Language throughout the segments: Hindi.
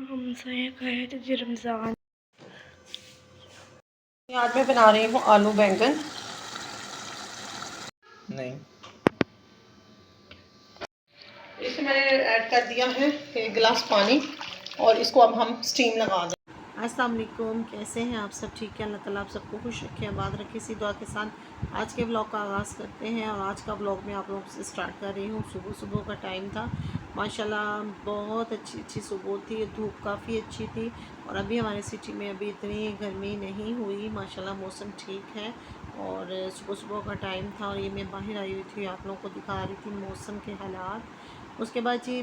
हम से गए थे जी रमज़ान। आज मैं बना रही हूँ आलू बैंगन। नहीं, इसमें मैंने ऐड कर दिया है 1 गिलास पानी और इसको अब हम स्टीम लगा दें। अस्सलाम वालेकुम, कैसे हैं आप सब? ठीक है, अल्लाह ताला आप सबको खुश रखे, आबाद रखे। इसी दुआ के साथ आज के ब्लॉग का आगाज़ करते हैं। और आज का ब्लॉग मैं आप लोगों से स्टार्ट कर रही हूँ। सुबह का टाइम था, माशाल्लाह बहुत अच्छी सुबह थी, धूप काफ़ी अच्छी थी। और अभी हमारे सिटी में अभी इतनी गर्मी नहीं हुई, माशाल्लाह मौसम ठीक है। और सुबह का टाइम था और ये मैं बाहर आई हुई थी, आप लोगों को दिखा रही थी मौसम के हालात। उसके बाद जी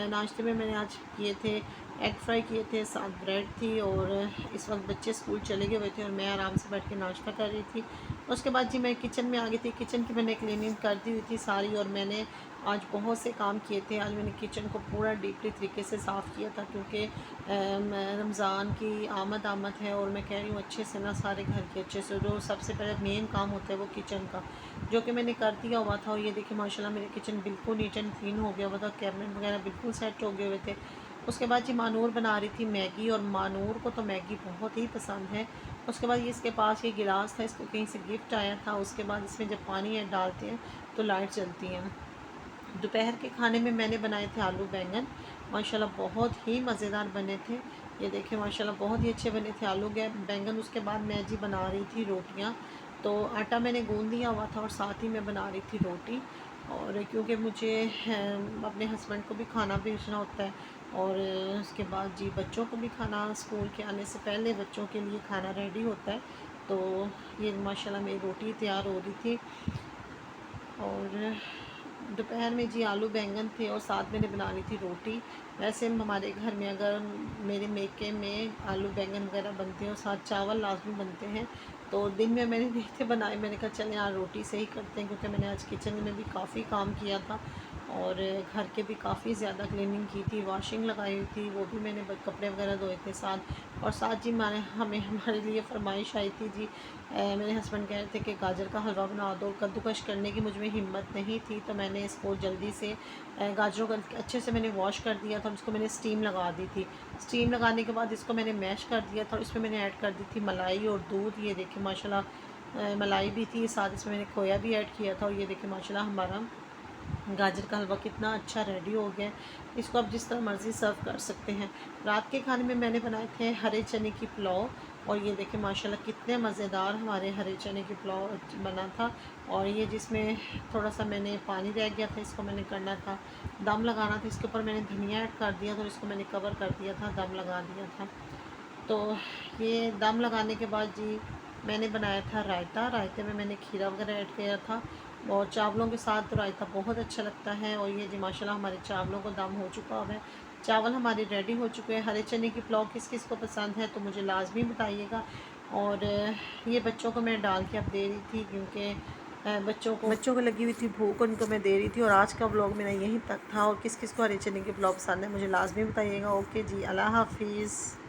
नाश्ते में मैंने आज किए थे एग फ्राई किए थे, साथ ब्रेड थी। और इस वक्त बच्चे स्कूल चले गए हुए थे और मैं आराम से बैठ के नाश्ता कर रही थी। उसके बाद जी मैं किचन में आ गई थी। किचन की मैंने क्लीनिंग कर दी हुई थी सारी, और मैंने आज बहुत से काम किए थे। आज मैंने किचन को पूरा डीपली तरीके से साफ़ किया था, क्योंकि रमज़ान की आमद है। और मैं कह रही हूँ अच्छे से ना सारे घर के अच्छे से, जो सबसे पहले मेन काम होता है वो किचन का, जो कि मैंने कर दिया हुआ था। और ये देखिए माशाल्लाह मेरे किचन बिल्कुल नीट एंड क्लीन हो गया हुआ था, कैबिनेट वगैरह बिल्कुल सेट हो गए हुए थे। उसके बाद जी मानूर बना रही थी मैगी, और मानूर को तो मैगी बहुत ही पसंद है। उसके बाद ये इसके पास ये गिलास था, इसको कहीं से गिफ्ट आया था। उसके बाद इसमें जब पानी ऐड डालते हैं तो लाइट जलती हैं। दोपहर के खाने में मैंने बनाए थे आलू बैंगन, माशाल्लाह बहुत ही मज़ेदार बने थे। ये देखिए माशाल्लाह बहुत ही अच्छे बने थे आलू बैंगन। उसके बाद मैं जी बना रही थी रोटियाँ। तो आटा मैंने गूँध दिया हुआ था और साथ ही मैं बना रही थी रोटी। और क्योंकि मुझे अपने हस्बैंड को भी खाना भेजना होता है, और उसके बाद जी बच्चों को भी खाना, स्कूल के आने से पहले बच्चों के लिए खाना रेडी होता है। तो ये माशाल्लाह मेरी रोटी तैयार हो रही थी। और दोपहर में जी आलू बैंगन थे और साथ मैंने बना ली थी रोटी। वैसे हमारे घर में अगर मेरे मेके में आलू बैंगन वगैरह बनते हैं और साथ चावल लाजमी बनते हैं। तो दिन में मैंने नहीं थे बनाए, मैंने कहा चलें यार रोटी से ही करते हैं, क्योंकि मैंने आज किचन में भी काफ़ी काम किया था और घर के भी काफ़ी ज़्यादा क्लीनिंग की थी, वॉशिंग लगाई हुई थी, वो भी मैंने कपड़े वगैरह धोए थे साथ। और साथ जी हमारे लिए फरमाइश आई थी जी, मेरे हस्बैंड कह रहे थे कि गाजर का हलवा बना दो। कद्दूकश करने की मुझ में हिम्मत नहीं थी, तो मैंने इसको जल्दी से गाजरों को अच्छे से मैंने वॉश कर दिया था और इसको मैंने स्टीम लगा दी थी। स्टीम लगाने के बाद इसको मैंने मैश कर दिया था और इसमें मैंने ऐड कर दी थी मलाई और दूध। ये देखिए माशाल्लाह मलाई भी थी, साथ इसमें मैंने खोया भी ऐड किया था। और ये देखिए माशाल्लाह हमारा गाजर का हलवा कितना अच्छा रेडी हो गया। इसको आप जिस तरह मर्ज़ी सर्व कर सकते हैं। रात के खाने में मैंने बनाए थे हरे चने की पुलाव, और ये देखिए माशाल्लाह कितने मज़ेदार हमारे हरे चने की पुलाव बना था। और ये जिसमें थोड़ा सा मैंने पानी रह गया था, इसको मैंने करना था दम लगाना था। इसके ऊपर मैंने धनिया ऐड कर दिया था और इसको मैंने कवर कर दिया था, दम लगा दिया था। तो ये दम लगाने के बाद जी मैंने बनाया था रायता। रायते में मैंने खीरा वगैरह ऐड किया था, और चावलों के साथ तो रायता बहुत अच्छा लगता है। और ये जी माशाल्लाह हमारे चावलों को दम हो चुका है, चावल हमारे रेडी हो चुके हैं। हरे चने की पुलाव किस किस को पसंद है तो मुझे लाजमी बताइएगा। और ये बच्चों को मैं डाल के अब दे रही थी, क्योंकि बच्चों को लगी हुई थी भूख, उनको मैं दे रही थी। और आज का ब्लॉग मेरा यहीं तक था। और किस किस को हरे चने की पुलाव पसंद है मुझे लाजमी बताइएगा। ओके जी, अल्लाह हाफिज़।